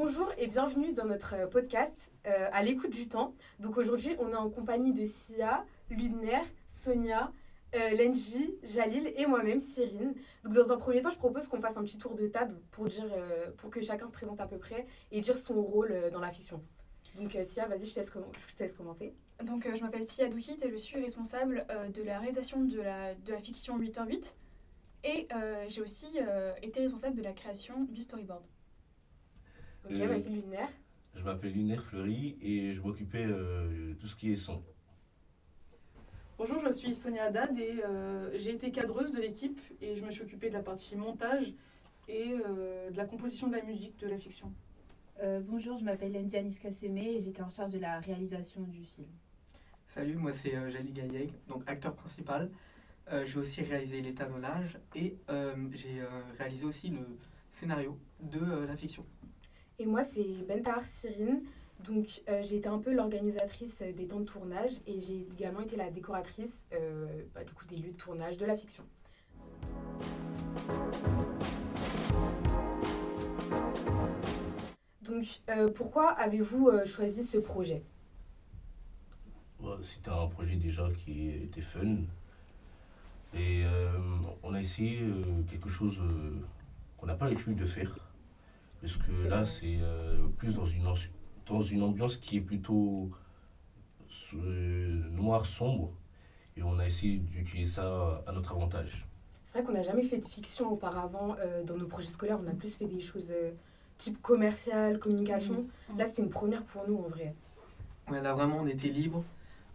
Bonjour et bienvenue dans notre podcast à l'écoute du temps. Donc aujourd'hui, on est en compagnie de Sia, Ludner, Sonia, Lenji, Jalil et moi-même, Cyrine. Donc dans un premier temps, je propose qu'on fasse un petit tour de table pour que chacun se présente à peu près et dire son rôle dans la fiction. Donc Sia, vas-y, je te laisse commencer. Donc je m'appelle Sia Doukit et je suis responsable de la réalisation de la fiction 8h8 et j'ai aussi été responsable de la création du storyboard. Ok, vas-y, Ludner. Je m'appelle Lunaire Fleury et je m'occupais de tout ce qui est son. Bonjour, je suis Sonia Haddad et j'ai été cadreuse de l'équipe et je me suis occupée de la partie montage et de la composition de la musique de la fiction. Bonjour, je m'appelle Lendy Aniska Semé et j'étais en charge de la réalisation du film. Salut, moi c'est Jalil Gayeg, donc acteur principal. J'ai aussi réalisé l'étalonnage et j'ai réalisé aussi le scénario de la fiction. Et moi, c'est Bentar Cyrine. Donc, j'ai été un peu l'organisatrice des temps de tournage et j'ai également été la décoratrice des lieux de tournage de la fiction. Donc, pourquoi avez-vous choisi ce projet ? C'était un projet déjà qui était fun. Et on a essayé quelque chose qu'on n'a pas l'habitude de faire. Parce que C'est là, vrai. c'est plus dans une ambiance qui est plutôt noire, sombre. Et on a essayé d'utiliser ça à notre avantage. C'est vrai qu'on n'a jamais fait de fiction auparavant dans nos projets scolaires. On a plus fait des choses type commercial, communication. Là, c'était une première pour nous en vrai. Ouais, là vraiment on était libre,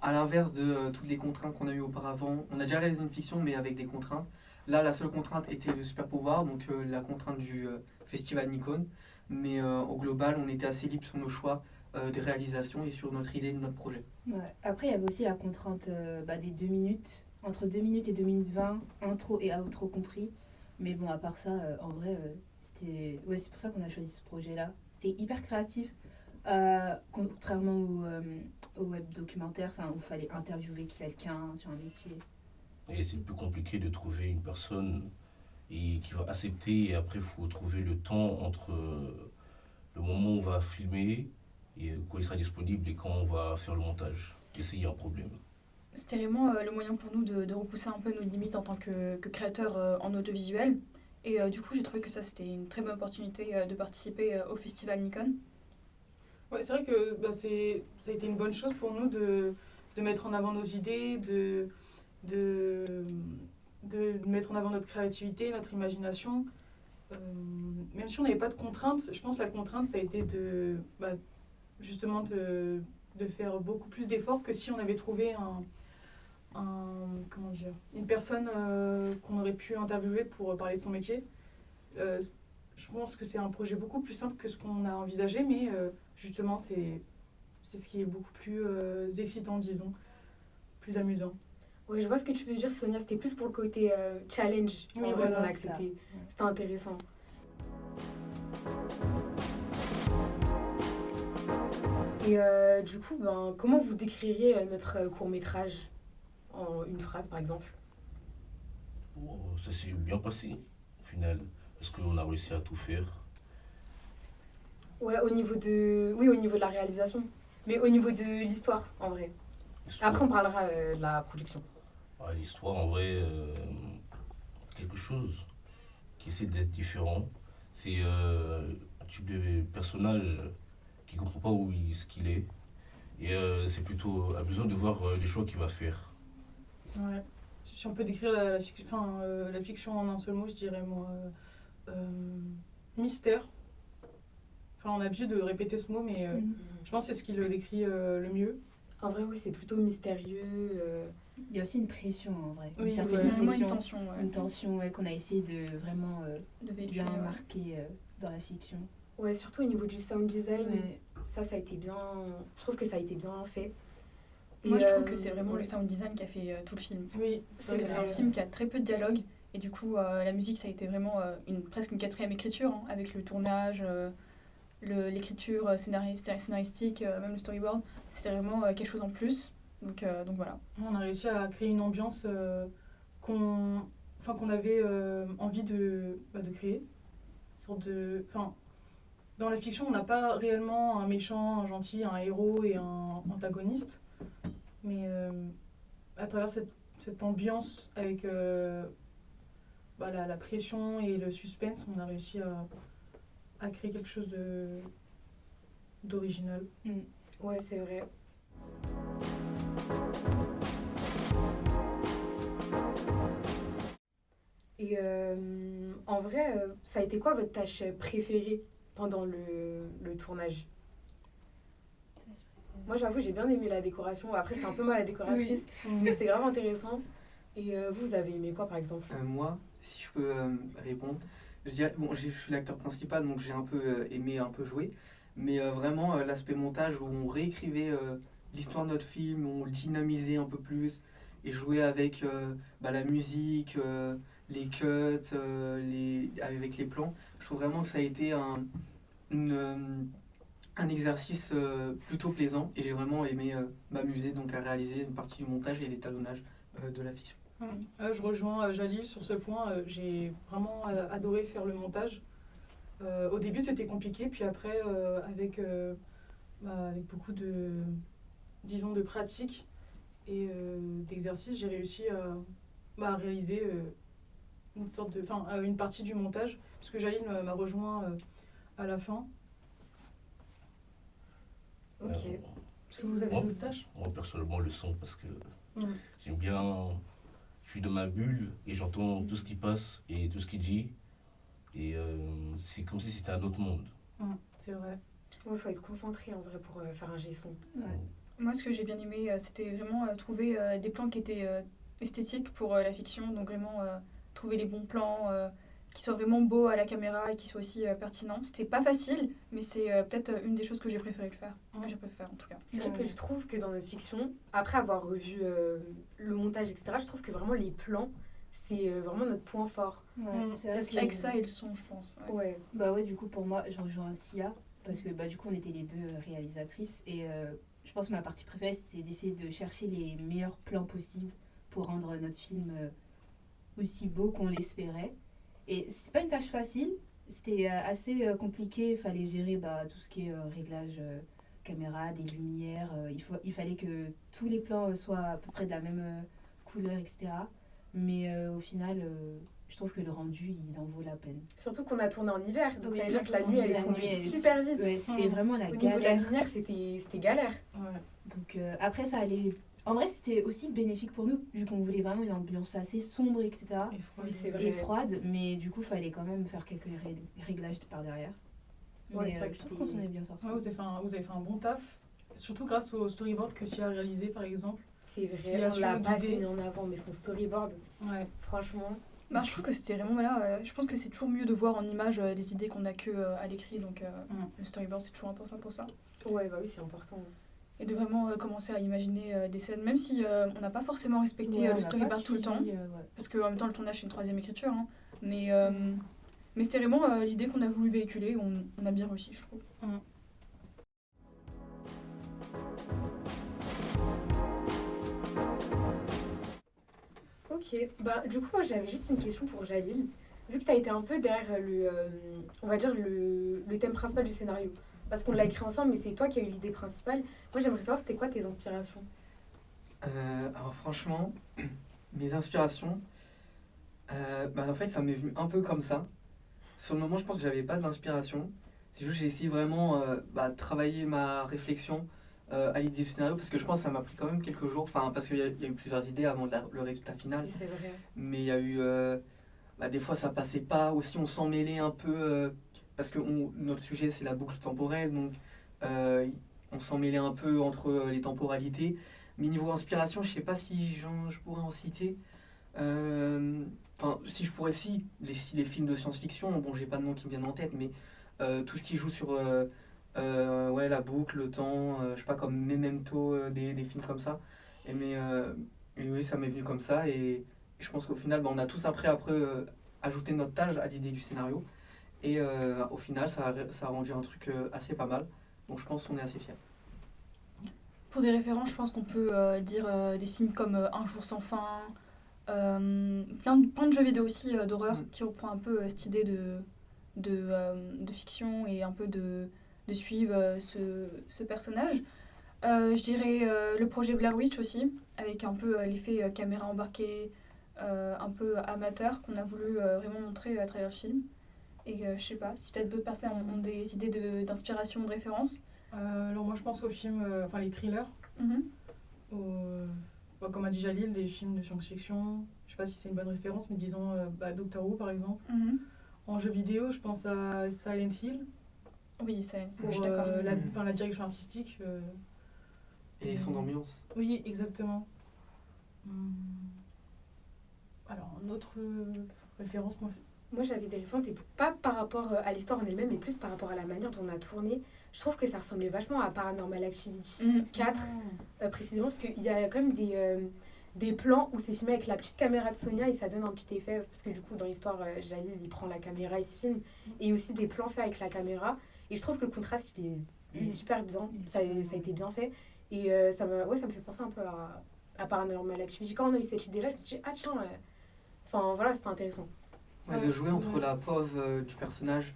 à l'inverse de toutes les contraintes qu'on a eues auparavant. On a déjà réalisé une fiction mais avec des contraintes. Là la seule contrainte était le super pouvoir, donc la contrainte du festival Nikon. Mais au global on était assez libre sur nos choix de réalisation et sur notre idée de notre projet. Ouais. Après, il y avait aussi la contrainte des 2 minutes, entre 2 minutes et 2 minutes 20, intro et outro compris. Mais bon, à part ça, en vrai, c'est pour ça qu'on a choisi ce projet-là. C'était hyper créatif, contrairement au web documentaire, où il fallait interviewer quelqu'un sur un métier. Et c'est plus compliqué de trouver une personne qui va accepter. Et après, il faut trouver le temps entre le moment où on va filmer et quand il sera disponible et quand on va faire le montage. Et c'est un problème. C'était vraiment le moyen pour nous de repousser un peu nos limites en tant que créateur en audiovisuel. Et du coup, j'ai trouvé que ça, c'était une très bonne opportunité de participer au festival Nikon. Ouais, c'est vrai que ça a été une bonne chose pour nous de mettre en avant nos idées, de mettre en avant notre créativité, notre imagination. Même si on n'avait pas de contraintes, je pense que la contrainte, ça a été justement de faire beaucoup plus d'efforts que si on avait trouvé une personne qu'on aurait pu interviewer pour parler de son métier. Je pense que c'est un projet beaucoup plus simple que ce qu'on a envisagé, mais justement, c'est ce qui est beaucoup plus excitant, disons, plus amusant. Ouais, je vois ce que tu veux dire, Sonia. C'était plus pour le côté challenge Oui, en vrai, voilà, qu'on a c'est accepté. C'était intéressant. Et du coup, comment vous décririez notre court-métrage en une phrase, par exemple ? Ça s'est bien passé, au final. Parce qu'on a réussi à tout faire. Ouais, au niveau de la réalisation. Mais au niveau de l'histoire, en vrai. Après, on parlera de la production. L'histoire, en vrai, c'est quelque chose qui essaie d'être différent. C'est un type de personnage qui ne comprend pas ce qu'il est. Et c'est plutôt amusant de voir les choix qu'il va faire. Ouais. Si on peut décrire la fiction en un seul mot, je dirais moi mystère. Enfin, on a l'habitude de répéter ce mot, mais je pense que c'est ce qui le décrit le mieux. En vrai, oui, c'est plutôt mystérieux. Il y a aussi une pression, en vrai. Oui, certaine ouais. Vraiment pression, une tension. Ouais. une tension qu'on a essayé de vraiment De véhiculer, bien ouais. marquer dans la fiction. Ouais, surtout au niveau du sound design. Ouais. Ça a été bien... Je trouve que ça a été bien fait. Moi, Et, je trouve que c'est vraiment ouais. le sound design qui a fait tout le film. Oui, Parce que c'est un film qui a très peu de dialogue. Et du coup, la musique, ça a été vraiment presque une quatrième écriture, hein, avec le tournage, l'écriture scénaristique, même le storyboard. C'était vraiment quelque chose en plus. Donc voilà. on a réussi à créer une ambiance qu'on avait envie de créer. Une sorte de dans la fiction, on n'a pas réellement un méchant, un gentil, un héros et un antagoniste. Mais à travers cette ambiance avec la pression et le suspense, on a réussi à créer quelque chose d'original. Ouais, c'est vrai. Et en vrai, ça a été quoi votre tâche préférée pendant le tournage? Moi, j'avoue, j'ai bien aimé la décoration. Après, c'était un peu moi la décoratrice, mais c'était vraiment intéressant. Et vous avez aimé quoi, par exemple? Moi, si je peux répondre, je dirais, bon, je suis l'acteur principal, donc j'ai un peu aimé un peu jouer, mais vraiment l'aspect montage où on réécrivait l'histoire de notre film, où on le dynamisait un peu plus et jouait avec la musique, les cuts, avec les plans. Je trouve vraiment que ça a été un exercice plutôt plaisant et j'ai vraiment aimé m'amuser donc à réaliser une partie du montage et l'étalonnage de la fiction. Je rejoins Jalil sur ce point. J'ai vraiment adoré faire le montage. Au début, c'était compliqué, puis après, avec beaucoup de pratique et d'exercice, j'ai réussi à réaliser une partie du montage, parce que Jalil m'a rejoint à la fin. Ok. Est-ce que vous avez d'autres tâches? Moi, personnellement, le son, parce que j'aime bien. Je suis dans ma bulle et j'entends tout ce qui passe et tout ce qu'il dit. Et c'est comme si c'était un autre monde. C'est vrai. Il faut être concentré en vrai pour faire un G-son. Moi, ce que j'ai bien aimé, c'était vraiment trouver des plans qui étaient esthétiques pour la fiction. Donc vraiment trouver les bons plans qui soient vraiment beaux à la caméra et qui soient aussi pertinents. C'était pas facile, mais c'est peut-être une des choses que j'ai préféré faire. J'ai préféré faire en tout cas. C'est vrai que je trouve que dans notre fiction, après avoir revu le montage, etc., je trouve que vraiment les plans, c'est vraiment notre point fort. C'est vrai que Avec ça et le son, je pense. Ouais. Bah ouais, du coup, pour moi, je rejoins Sia, parce que du coup, on était les deux réalisatrices, et je pense que ma partie préférée, c'était d'essayer de chercher les meilleurs plans possibles pour rendre notre film aussi beau qu'on l'espérait. Et c'était pas une tâche facile, c'était assez compliqué, il fallait gérer tout ce qui est réglage caméra, des lumières, il fallait que tous les plans soient à peu près de la même couleur, etc. Mais au final, je trouve que le rendu, il en vaut la peine. Surtout qu'on a tourné en hiver, donc ça veut dire que la exactement. nuit, elle est La tombée nuit, elle est super vite. Ouais, c'était vraiment la Au niveau de la galère. lumière, c'était galère. Donc après, ça allait. En vrai, c'était aussi bénéfique pour nous, vu qu'on voulait vraiment une ambiance assez sombre, etc. Oui, c'est vrai. Et froide, mais du coup, il fallait quand même faire quelques réglages par derrière. Ouais, Mais c'est vrai que je trouve qu'on s'en est bien sorti. Vous avez fait un bon taf, surtout grâce au storyboard que Sia a réalisé, par exemple. C'est Il vrai, a on su l'a le pas assez guider. mis en avant, mais son storyboard, franchement. Bah, je trouve que c'était vraiment je pense que c'est toujours mieux de voir en image les idées qu'on a que à l'écrit, donc le storyboard c'est toujours important pour ça. Ouais, bah oui, c'est important. Et de vraiment commencer à imaginer des scènes, même si on n'a pas forcément respecté le storyboard tout le temps, parce qu'en même temps le tournage c'est une troisième écriture, hein, mais c'était vraiment l'idée qu'on a voulu véhiculer, on a bien réussi, je trouve. Ok, bah du coup moi j'avais juste une question pour Jalil. Vu que tu as été un peu derrière on va dire le thème principal du scénario, parce qu'on l'a écrit ensemble mais c'est toi qui as eu l'idée principale, moi j'aimerais savoir c'était quoi tes inspirations? Alors franchement, mes inspirations, en fait ça m'est venu un peu comme ça. Sur le moment je pense que j'avais pas d'inspiration, c'est juste que j'ai essayé vraiment de travailler ma réflexion à l'idée du scénario, parce que je pense que ça m'a pris quand même quelques jours, parce qu'il y a eu plusieurs idées avant le résultat final. Oui, c'est vrai. Mais il y a eu des fois ça passait pas, aussi on s'en mêlait un peu parce que notre sujet c'est la boucle temporelle, donc on s'en mêlait un peu entre les temporalités. Mais niveau inspiration, je sais pas si je pourrais en citer. Si je pourrais, les films de science-fiction, bon j'ai pas de nom qui me viennent en tête, mais tout ce qui joue sur la boucle, le temps, je sais pas, comme Memento, des films comme ça. Et oui, ça m'est venu comme ça, et je pense qu'au final, on a tous après ajouté notre tâche à l'idée du scénario, et au final, ça a rendu un truc assez pas mal, donc je pense qu'on est assez fiers. Pour des références, je pense qu'on peut dire des films comme Un jour sans fin, plein de jeux vidéo aussi d'horreur qui reprend un peu cette idée de fiction et un peu de suivre ce personnage. Je dirais le projet Blair Witch aussi, avec un peu l'effet caméra embarquée, un peu amateur qu'on a voulu vraiment montrer à travers le film. Et je sais pas, si peut-être d'autres personnes ont des idées d'inspiration, de référence. Alors moi je pense aux films, enfin les thrillers, comme a dit Jalil, des films de science-fiction. Je sais pas si c'est une bonne référence, mais disons Doctor Who par exemple. En jeu vidéo, je pense à Silent Hill. Oui, je pour suis d'accord. la direction artistique. Et les sons d'ambiance. Oui, exactement. Alors, une autre référence, Moi, j'avais des références, et pas par rapport à l'histoire en elle-même, mais plus par rapport à la manière dont on a tourné. Je trouve que ça ressemblait vachement à Paranormal Activity 4, précisément, parce qu'il y a quand même des plans où c'est filmé avec la petite caméra de Sonia et ça donne un petit effet, parce que du coup, dans l'histoire, Jalil, il prend la caméra, il se filme, et aussi des plans faits avec la caméra. Et je trouve que le contraste, il est super bien, ça a été bien fait. Et ça me fait penser un peu à Paranormal Activity. Quand on a eu cette idée-là, je me suis dit, ah tiens, enfin voilà, c'était intéressant. Ouais, de jouer entre la pose du personnage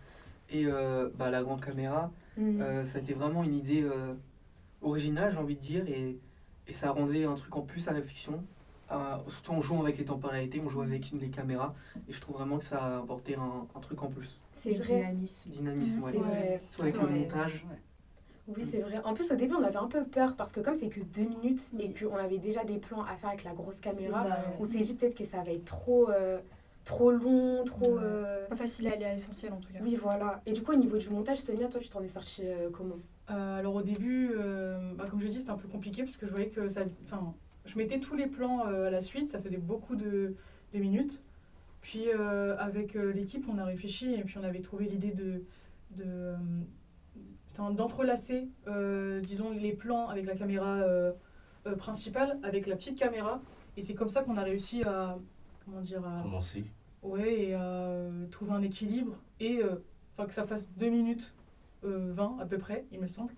et la grande caméra, ça a été vraiment une idée originale, j'ai envie de dire, et ça rendait un truc en plus à la fiction. Surtout en jouant avec les temporalités, on joue avec les caméras, et je trouve vraiment que ça a apporté un truc en plus. C'est vrai. Dynamisme, ouais. C'est vrai. Surtout avec le montage. Ouais. Oui, c'est vrai. En plus, au début, on avait un peu peur parce que comme c'est que 2 minutes et qu'on avait déjà des plans à faire avec la grosse caméra, on s'est dit peut-être que ça va être trop long, trop... Pas facile à aller à l'essentiel en tout cas. Oui, voilà. Et du coup, au niveau du montage, Sonia, toi, tu t'en es sortie comment ? Alors au début, comme je dis, c'était un peu compliqué parce que je voyais que ça... Enfin, je mettais tous les plans à la suite, ça faisait beaucoup de minutes. Puis avec l'équipe, on a réfléchi et puis on avait trouvé l'idée d'entrelacer, disons, les plans avec la caméra principale, avec la petite caméra. Et c'est comme ça qu'on a réussi à... Commencer. Ouais, et trouver un équilibre et que ça fasse 2 minutes 20 à peu près, il me semble.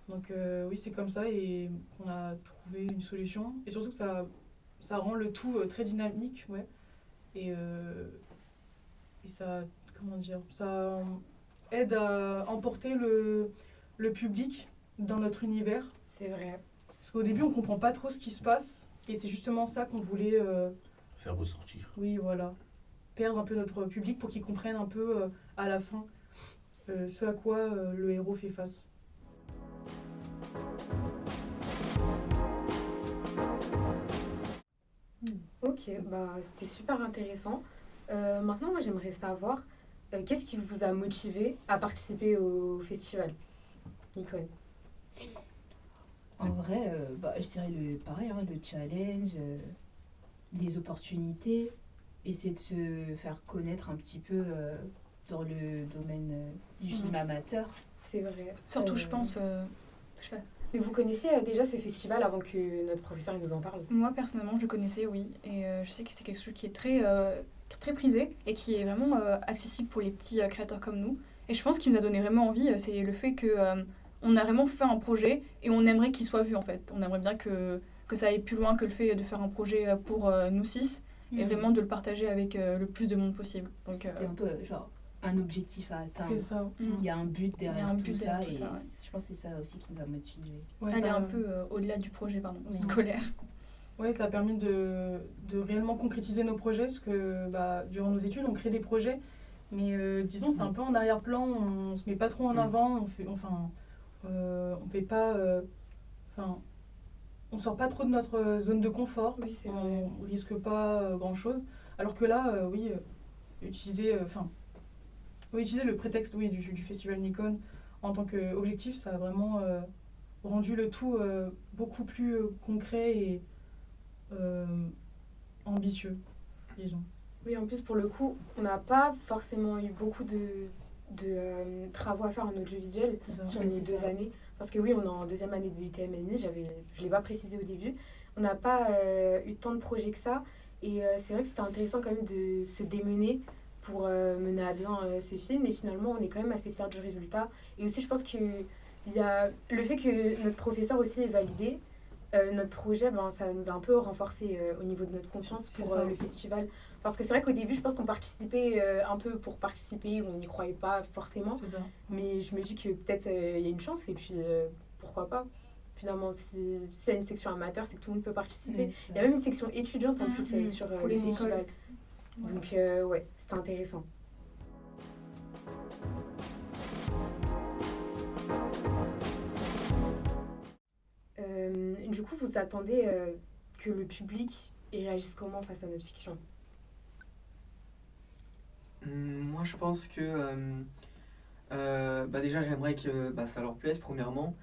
Donc oui, c'est comme ça et qu'on a trouvé une solution. Et surtout que ça rend le tout très dynamique, ouais. Et ça, ça aide à emporter le public dans notre univers. C'est vrai. Parce qu'au début, on comprend pas trop ce qui se passe et c'est justement ça qu'on voulait... faire ressortir. Oui, voilà. Perdre un peu notre public pour qu'ils comprennent un peu à la fin ce à quoi le héros fait face. Ok, c'était super intéressant. Maintenant, moi, j'aimerais savoir qu'est-ce qui vous a motivé à participer au festival, Nicole? En vrai, je dirais pareil, le challenge, les opportunités, essayer de se faire connaître un petit peu dans le domaine du film amateur. C'est vrai. Surtout, je pense... je sais pas. Mais vous connaissiez déjà ce festival avant que notre professeur nous en parle? Moi, personnellement, je le connaissais, oui. Et je sais que c'est quelque chose qui est très prisé et qui est vraiment accessible pour les petits créateurs comme nous. Et je pense qu'il nous a donné vraiment envie, c'est le fait que on a vraiment fait un projet et on aimerait qu'il soit vu, en fait. On aimerait bien que ça aille plus loin que le fait de faire un projet pour nous 6 et vraiment de le partager avec le plus de monde possible. Donc, c'était un peu genre un objectif à atteindre. C'est ça. Il y a un but derrière tout ça. tout ça, ouais. Je pense que c'est ça aussi qui nous a motivés. Ouais, aller un peu au-delà du projet scolaire. Oui, ça a permis de réellement concrétiser nos projets, parce que durant nos études, on crée des projets, mais disons, c'est un peu en arrière-plan, on se met pas trop en avant, on sort pas trop de notre zone de confort, Oui, c'est vrai. on risque pas grand-chose, alors que là, utiliser le prétexte du festival Nikon en tant qu'objectif, ça a vraiment rendu le tout beaucoup plus concret et ambitieux, disons. Oui, en plus, pour le coup, on n'a pas forcément eu beaucoup de travaux à faire en audiovisuel sur les 2 années. Parce que oui, on est en 2e année de UTMMI, je ne l'ai pas précisé au début. On n'a pas eu tant de projets que ça. Et c'est vrai que c'était intéressant quand même de se démener pour mener à bien ce film. Et finalement, on est quand même assez fiers du résultat. Et aussi, je pense qu'il y a le fait que notre professeur aussi ait validé. notre projet, ça nous a un peu renforcé au niveau de notre confiance C'est pour ça. le festival. Parce que c'est vrai qu'au début, je pense qu'on participait un peu pour participer, on n'y croyait pas forcément. C'est ça. Mais je me dis que peut-être il y a une chance et puis pourquoi pas. Finalement, s'il y a une section amateur, c'est que tout le monde peut participer. Il y a même une section étudiante en plus sur Pour le les festival. écoles. Donc ouais, c'était intéressant. Du coup, vous attendez que le public il réagisse comment face à notre fiction? Moi, je pense que déjà, j'aimerais que ça leur plaise, premièrement,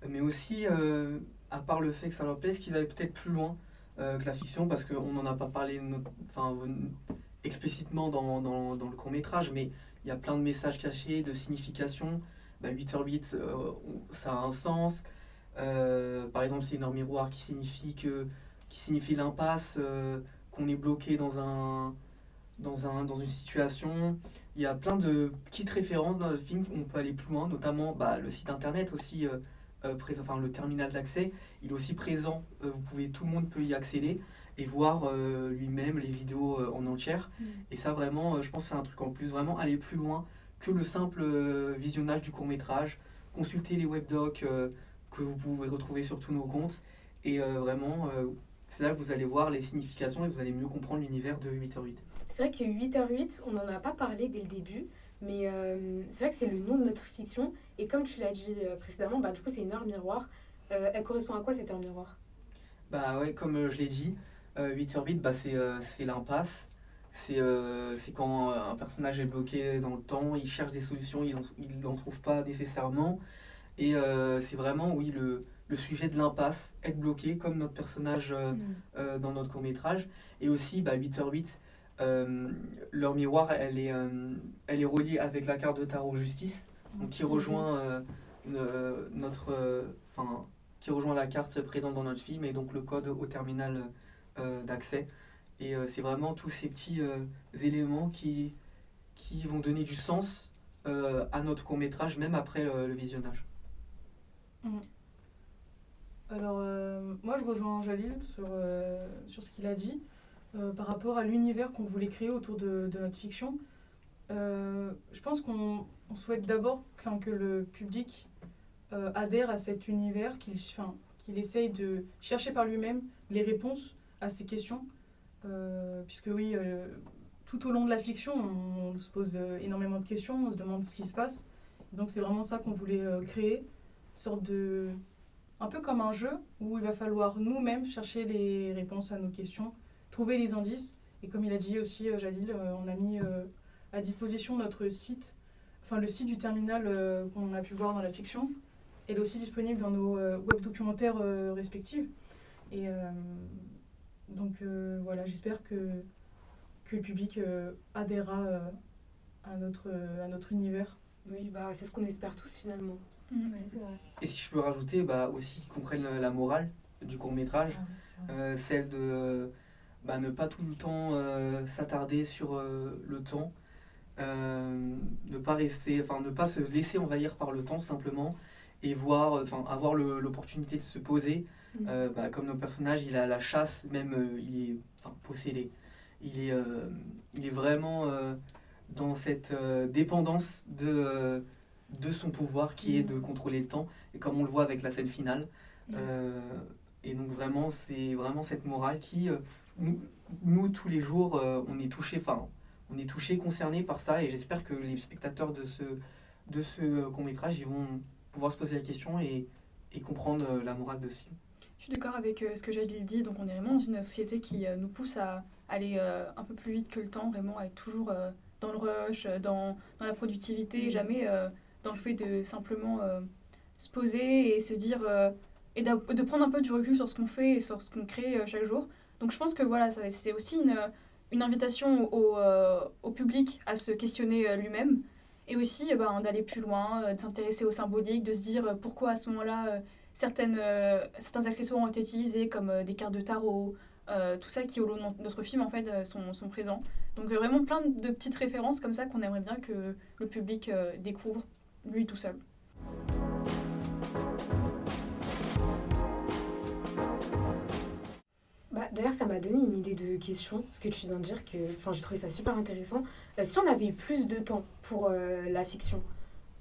mais aussi, à part le fait que ça leur plaise, qu'ils aillent peut-être plus loin que la fiction, parce qu'on n'en a pas parlé explicitement dans le court-métrage, mais il y a plein de messages cachés, de significations. 8h8, ça a un sens. Par exemple, c'est une heure miroir qui signifie l'impasse, qu'on est bloqué dans une situation. Il y a plein de petites références dans le film où on peut aller plus loin, notamment le site internet aussi, le terminal d'accès, il est aussi présent. Tout le monde peut y accéder et voir lui-même les vidéos en entière. Et ça, vraiment, je pense que c'est un truc en plus, vraiment aller plus loin que le simple visionnage du court-métrage, consulter les webdocs que vous pouvez retrouver sur tous nos comptes. Et vraiment, c'est là que vous allez voir les significations et vous allez mieux comprendre l'univers de 8h8. C'est vrai que 8h8, on n'en a pas parlé dès le début, mais c'est vrai que c'est le nom de notre fiction. Et comme tu l'as dit précédemment, du coup, c'est une heure miroir. Elle correspond à quoi cette heure miroir? Comme je l'ai dit, 8h8, c'est l'impasse. C'est quand un personnage est bloqué dans le temps, il cherche des solutions, il n'en trouve pas nécessairement. Et c'est vraiment, oui, le sujet de l'impasse, être bloqué, comme notre personnage dans notre court-métrage. Et aussi, 8h8, leur miroir, elle est reliée avec la carte de tarot justice, donc qui rejoint qui rejoint la carte présente dans notre film et donc le code au terminal d'accès. Et c'est vraiment tous ces petits éléments qui vont donner du sens à notre court-métrage, même après le visionnage. Alors, moi, je rejoins Jalil sur ce qu'il a dit par rapport à l'univers qu'on voulait créer autour de notre fiction. Je pense qu'on souhaite d'abord que le public adhère à cet univers, qu'il essaye de chercher par lui-même les réponses à ces questions. Puisque oui, tout au long de la fiction, on se pose énormément de questions, on se demande ce qui se passe. Donc c'est vraiment ça qu'on voulait créer, une sorte de... un peu comme un jeu où il va falloir nous-mêmes chercher les réponses à nos questions, trouver les indices. Et comme il a dit aussi Jalil, on a mis à disposition notre site, le site du terminal qu'on a pu voir dans la fiction. Elle est aussi disponible dans nos web documentaires respectifs. Et donc voilà, j'espère que le public adhérera à notre univers. Oui, c'est ce qu'on espère tous finalement. Ouais, c'est vrai. Et si je peux rajouter, aussi qu'ils comprennent la morale du court-métrage, celle de ne pas tout le temps s'attarder sur le temps, ne pas se laisser envahir par le temps simplement, et avoir l'opportunité de se poser. Comme nos personnages, il a la chasse, même il est possédé. Il est vraiment dans cette dépendance de son pouvoir qui est de contrôler le temps, et comme on le voit avec la scène finale. Et donc vraiment, c'est vraiment cette morale qui, nous tous les jours, on est touchés, concernés par ça, et j'espère que les spectateurs de ce court-métrage, ils vont pouvoir se poser la question et comprendre la morale de ce film. Je suis d'accord avec ce que Jalil dit, donc on est vraiment dans une société qui nous pousse à aller un peu plus vite que le temps, vraiment à être toujours dans le rush, dans la productivité, jamais dans le fait de simplement se poser et se dire, et de prendre un peu du recul sur ce qu'on fait et sur ce qu'on crée chaque jour. Donc je pense que voilà, c'est aussi une invitation au public à se questionner lui-même, et aussi d'aller plus loin, de s'intéresser au symbolique, de se dire pourquoi à ce moment-là certains accessoires ont été utilisés, comme des cartes de tarot, tout ça qui au long de notre film en fait sont présents. Donc vraiment plein de petites références comme ça qu'on aimerait bien que le public découvre lui tout seul. D'ailleurs, ça m'a donné une idée de question, ce que tu viens de dire, j'ai trouvé ça super intéressant. Si on avait eu plus de temps pour la fiction,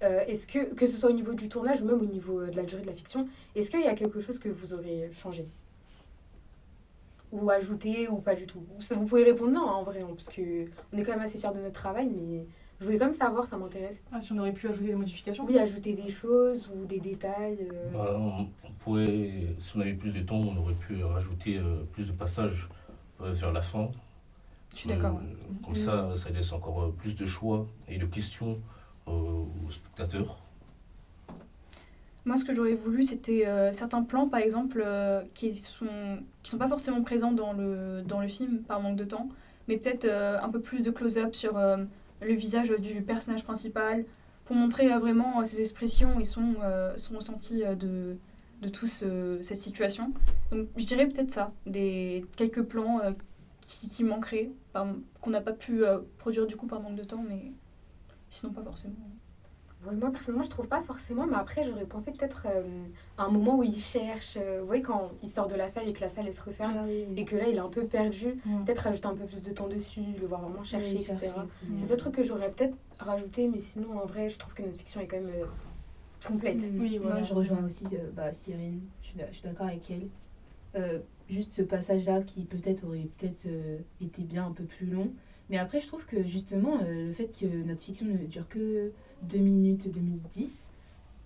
est-ce que ce soit au niveau du tournage ou même au niveau de la durée de la fiction, est-ce qu'il y a quelque chose que vous aurez changé ou ajouté ou pas du tout? Vous pouvez répondre non, hein, en vrai, hein, parce qu'on est quand même assez fiers de notre travail, mais je voulais quand même savoir, ça m'intéresse. Ah, si on aurait pu ajouter des modifications? Oui, ajouter des choses ou des détails. On pourrait, si on avait plus de temps, on aurait pu rajouter plus de passages vers la fin. Je suis d'accord. Comme ça laisse encore plus de choix et de questions aux spectateurs. Moi, ce que j'aurais voulu, c'était certains plans, par exemple, qui sont pas forcément présents dans le film par manque de temps, mais peut-être un peu plus de close-up sur le visage du personnage principal, pour montrer vraiment ses expressions et son ressenti de toute cette situation. Donc, je dirais peut-être ça, quelques plans qui manqueraient, qu'on n'a pas pu produire du coup par manque de temps, mais sinon pas forcément. Ouais, moi, personnellement, je trouve pas forcément, mais après, j'aurais pensé peut-être à un moment où il cherche. Vous voyez, quand il sort de la salle et que la salle, elle se referme, et que là, il est un peu perdu, peut-être rajouter un peu plus de temps dessus, le voir vraiment chercher, etc. C'est ce truc que j'aurais peut-être rajouté, mais sinon, en vrai, je trouve que notre fiction est quand même complète. Oui, voilà, moi, je rejoins aussi Cyrine, je suis d'accord avec elle. Juste ce passage-là qui peut-être aurait été bien un peu plus long. Mais après, je trouve que justement, le fait que notre fiction ne dure que 2 minutes 2010,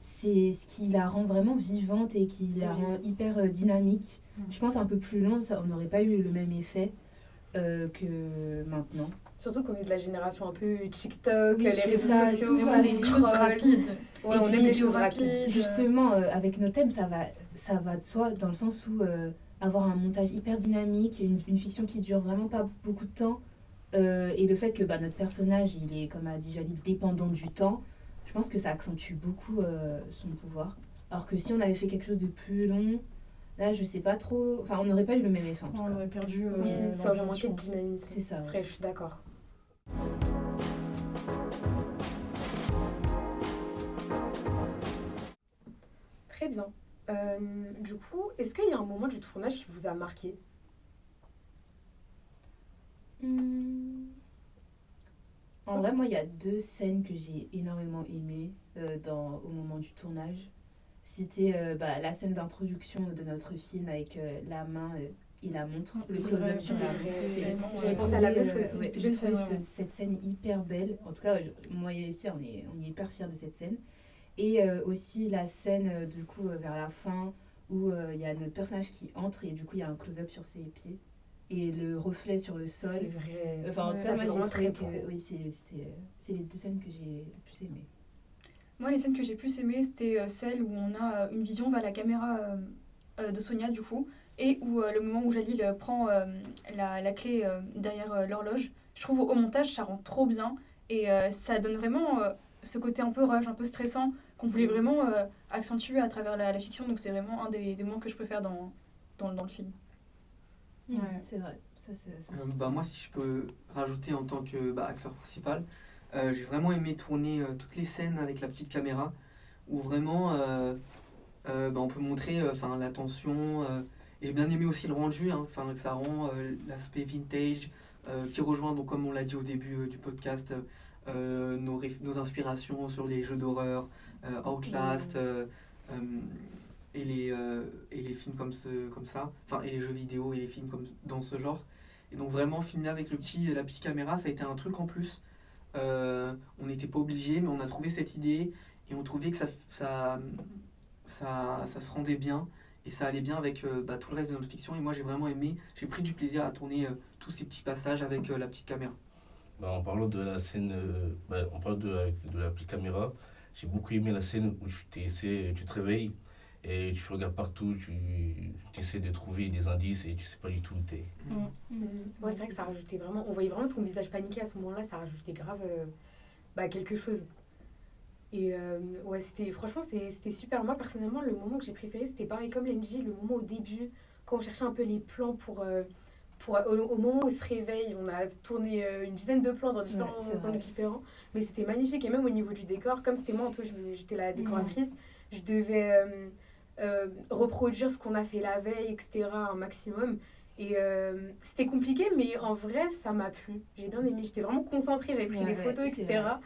c'est ce qui la rend vraiment vivante et qui la rend hyper dynamique. Je pense un peu plus long, on n'aurait pas eu le même effet que maintenant. Surtout qu'on est de la génération un peu TikTok, Oui, les réseaux sociaux, tout va les choses rapides. Ouais, Et on puis, aime les choses rapides. Justement, avec nos thèmes, ça va de soi, dans le sens où avoir un montage hyper dynamique, une fiction qui dure vraiment pas beaucoup de temps, et le fait que notre personnage, il est, comme a dit Jalil, dépendant du temps, je pense que ça accentue beaucoup son pouvoir. Alors que si on avait fait quelque chose de plus long, là, je sais pas trop... Enfin, on n'aurait pas eu le même effet, en tout cas. On aurait perdu... Oui, ça aurait manqué de dynamisme. C'est ça. Je suis d'accord. Très bien. Du coup, est-ce qu'il y a un moment du tournage qui vous a marqué ? En vrai, moi, il y a 2 scènes que j'ai énormément aimées au moment du tournage. C'était la scène d'introduction de notre film avec la main et la montre, le close-up sur la montre. J'avais pensé à la même chose. J'ai trouvé cette scène hyper belle. En tout cas, moi et ici, on est hyper fiers de cette scène. Et aussi la scène, du coup, vers la fin, où il y a notre personnage qui entre et du coup, il y a un close-up sur ses pieds. Et le reflet sur le sol. C'est vrai. Enfin, en tout Ça cas, fait moi, vraiment j'ai trouvé très pro. que oui, c'est les 2 scènes que j'ai le plus aimées. Moi, les scènes que j'ai plus aimées, c'était celle où on a une vision vers la caméra de Sonia, du coup, et où le moment où Jalil prend la clé derrière l'horloge. Je trouve au montage, ça rend trop bien, et ça donne vraiment ce côté un peu rush, un peu stressant, qu'on voulait vraiment accentuer à travers la fiction, donc c'est vraiment un des moments que je préfère dans le film. Ouais, c'est vrai. Moi, si je peux rajouter en tant que acteur principal, j'ai vraiment aimé tourner toutes les scènes avec la petite caméra, où vraiment on peut montrer la tension. Et j'ai bien aimé aussi le rendu, que ça rend l'aspect vintage, qui rejoint, donc, comme on l'a dit au début du podcast, nos inspirations sur les jeux d'horreur, Outlast, et les films comme ça, et les jeux vidéo et les films dans ce genre. Et donc vraiment filmer avec la petite caméra, ça a été un truc en plus. On n'était pas obligé, mais on a trouvé cette idée et on trouvait que ça se rendait bien et ça allait bien avec tout le reste de notre fiction. Et moi j'ai vraiment aimé, j'ai pris du plaisir à tourner tous ces petits passages avec la petite caméra. En parlant de la scène, en parlant de la petite caméra, j'ai beaucoup aimé la scène où tu te réveilles et tu regardes partout, tu essaies de trouver des indices et tu sais pas du tout où t'es. Ouais, c'est vrai que ça rajoutait vraiment... On voyait vraiment ton visage paniqué à ce moment-là, ça rajoutait grave quelque chose. Et franchement, c'était super. Moi, personnellement, le moment que j'ai préféré, c'était pareil comme Lenji, le moment au début, quand on cherchait un peu les plans au moment où on se réveille. On a tourné une dizaine de plans dans différents angles différents, mais c'était magnifique. Et même au niveau du décor, comme c'était moi un peu, j'étais la décoratrice, je devais reproduire ce qu'on a fait la veille, etc., un maximum. Et c'était compliqué, mais en vrai, ça m'a plu. J'ai bien aimé. J'étais vraiment concentrée, j'avais pris des photos, c'est etc. vrai.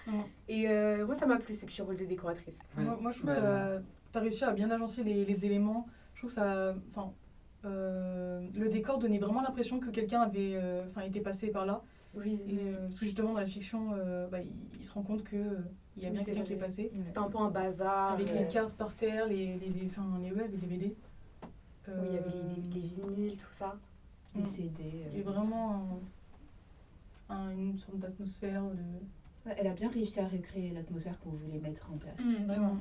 Et moi, ça m'a plu, ce petit rôle de décoratrice. Ouais. Moi, je trouve que t'as réussi à bien agencer les éléments. Je trouve que ça... Enfin, le décor donnait vraiment l'impression que quelqu'un avait été passé par là. Oui, Et, parce que justement, dans la fiction, il se rend compte qu'il y a bien C'est quelqu'un qui est vrai. passé. c'était un peu un bazar. Avec les cartes par terre, les DVD. Oui, il y avait les vinyles, tout ça. Des CD. Il y a vraiment une sorte d'atmosphère de... Ouais, elle a bien réussi à recréer l'atmosphère qu'on voulait mettre en place. Vraiment.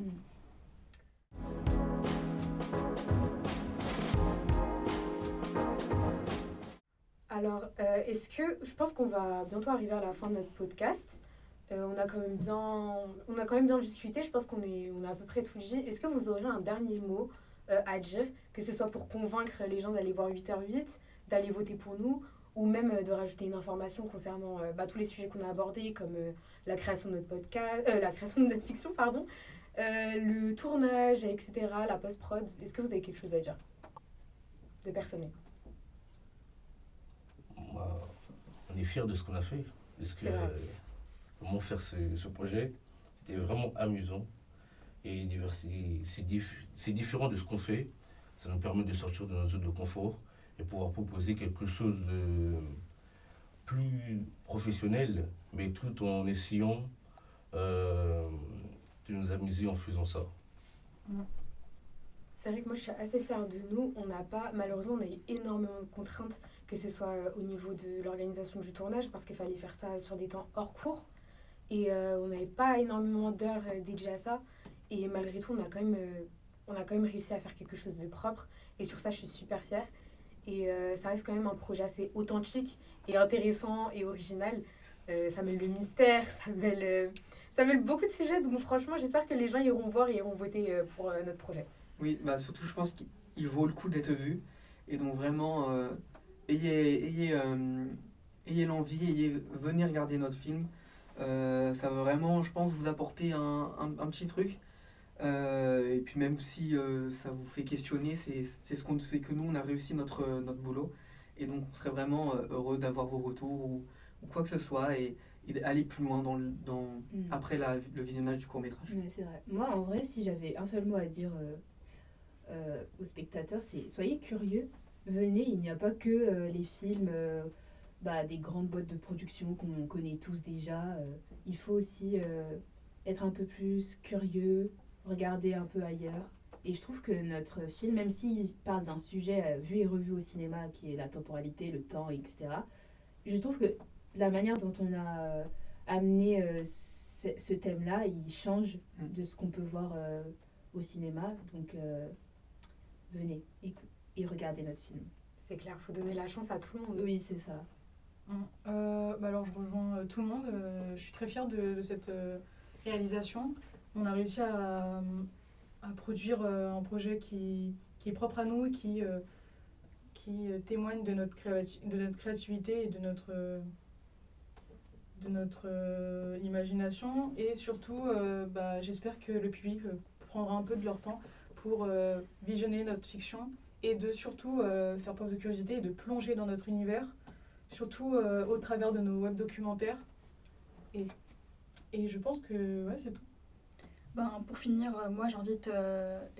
Alors, est-ce que... Je pense qu'on va bientôt arriver à la fin de notre podcast. On a quand même bien discuté. Je pense qu'on a à peu près tout dit. Est-ce que vous auriez un dernier mot à dire, que ce soit pour convaincre les gens d'aller voir 8h08, d'aller voter pour nous, ou même de rajouter une information concernant tous les sujets qu'on a abordés, comme la création de notre podcast, la création de notre fiction, pardon, le tournage, etc., la post-prod. Est-ce que vous avez quelque chose à dire de personnel? On est fiers de ce qu'on a fait. Parce que C'est vrai. comment faire ce projet, c'était vraiment amusant. Et c'est différent de ce qu'on fait. Ça nous permet de sortir de notre zone de confort et pouvoir proposer quelque chose de plus professionnel, mais tout en essayant de nous amuser en faisant ça. C'est vrai que moi je suis assez fière de nous. Malheureusement, on a eu énormément de contraintes, que ce soit au niveau de l'organisation du tournage, parce qu'il fallait faire ça sur des temps hors cours. Et on n'avait pas énormément d'heures dédiées à ça. Et malgré tout, on a quand même réussi à faire quelque chose de propre. Et sur ça, je suis super fière. Et ça reste quand même un projet assez authentique et intéressant et original. Ça mêle le mystère, ça mêle beaucoup de sujets. Donc franchement, j'espère que les gens iront voir et iront voter pour notre projet. Oui, surtout je pense qu'il vaut le coup d'être vu. Et donc vraiment, ayez l'envie, venez regarder notre film. Ça va vraiment, je pense, vous apporter un petit truc. Et puis même si ça vous fait questionner, c'est que nous, on a réussi notre boulot. Et donc on serait vraiment heureux d'avoir vos retours ou quoi que ce soit et d'aller plus loin après le visionnage du court-métrage. Ouais, c'est vrai. Moi, en vrai, si j'avais un seul mot à dire aux spectateurs, c'est soyez curieux, venez, il n'y a pas que les films des grandes boîtes de production qu'on connaît tous déjà. Il faut aussi être un peu plus curieux, regarder un peu ailleurs. Et je trouve que notre film, même s'il parle d'un sujet vu et revu au cinéma, qui est la temporalité, le temps, etc., je trouve que la manière dont on a amené ce thème-là, il change de ce qu'on peut voir au cinéma. Donc, venez et regardez notre film. C'est clair, il faut donner la chance à tout le monde. Oui, c'est ça. Alors, je rejoins tout le monde. Je suis très fière de cette réalisation. On a réussi à produire un projet qui est propre à nous, qui témoigne de notre créativité et de notre imagination. Et surtout, j'espère que le public prendra un peu de leur temps pour visionner notre fiction et de surtout faire preuve de curiosité et de plonger dans notre univers, surtout au travers de nos web documentaires. Et je pense que c'est tout. Pour finir, moi j'invite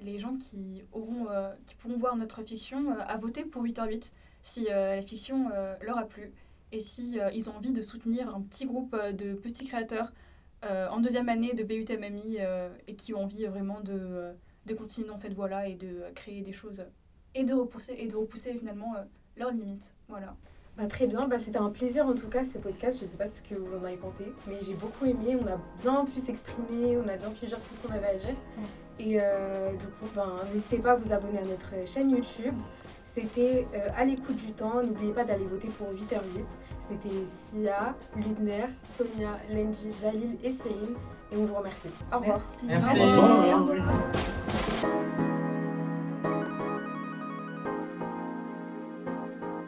les gens qui pourront voir notre fiction à voter pour 8h08 si la fiction leur a plu et si ils ont envie de soutenir un petit groupe de petits créateurs en deuxième année de BUTMMI et qui ont envie vraiment de continuer dans cette voie-là et de créer des choses et de repousser finalement leurs limites. Voilà. Très bien, c'était un plaisir en tout cas ce podcast, je sais pas ce que vous en avez pensé, mais j'ai beaucoup aimé, on a bien pu s'exprimer, on a bien pu dire tout ce qu'on avait à dire. Et du coup, n'hésitez pas à vous abonner à notre chaîne YouTube. C'était à l'écoute du temps, n'oubliez pas d'aller voter pour 8h08. C'était Sia, Ludner, Sonia, Lenji, Jalil et Cyrine, et on vous remercie. Au revoir. Merci. Merci. Au revoir.